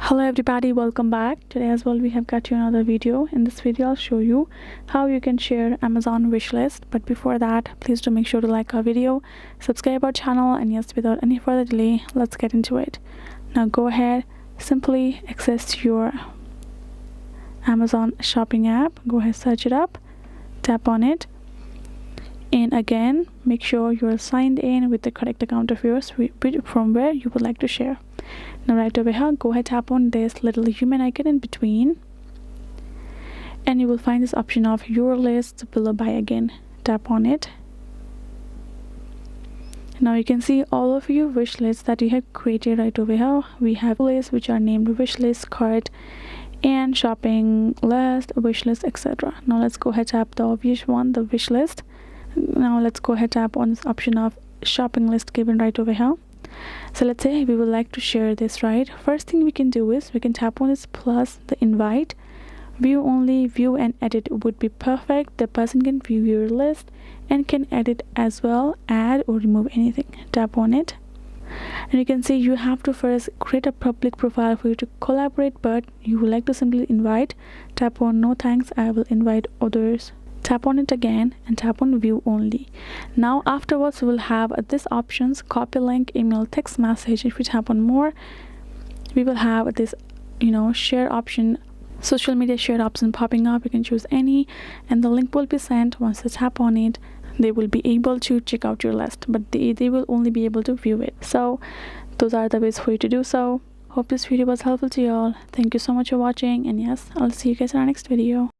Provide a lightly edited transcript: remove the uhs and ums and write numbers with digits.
Hello everybody, welcome back. Today as well we have got you another video. In this video I'll show you how you can share Amazon wishlist, but before that please do make sure to like our video, subscribe our channel, and yes, without any further delay, let's get into it. Now go ahead, simply access your Amazon shopping app, go ahead, search it up, tap on it, and again make sure you're signed in with the correct account of yours from where you would like to share. Now right over here, go ahead, tap on this little human icon in between, and you will find this option of your list below by. Again, tap on it. Now you can see all of your wish lists that you have created right over here. We have lists which are named wish list, cart, and shopping list, wish list, etc. Now let's go ahead, tap the obvious one, the wish list. Now let's go ahead, tap on this option of shopping list given right over here. So let's say we would like to share this, right? First thing we can do is we can tap on this plus the invite. View only, view and edit would be perfect. The person can view your list and can edit as well, add or remove anything. Tap on it, and you can see you have to first create a public profile for you to collaborate, but you would like to simply invite. Tap on no thanks, I will invite others. Tap on it again and tap on view only. Now afterwards we will have this options: copy link, email, text message. If we tap on more, we will have this share option, social media share option popping up. You can choose any and the link will be sent. Once they tap on it, they will be able to check out your list, but they will only be able to view it. So those are the ways for you to do so. Hope this video was helpful to you all. Thank you so much for watching, and yes, I'll see you guys in our next video.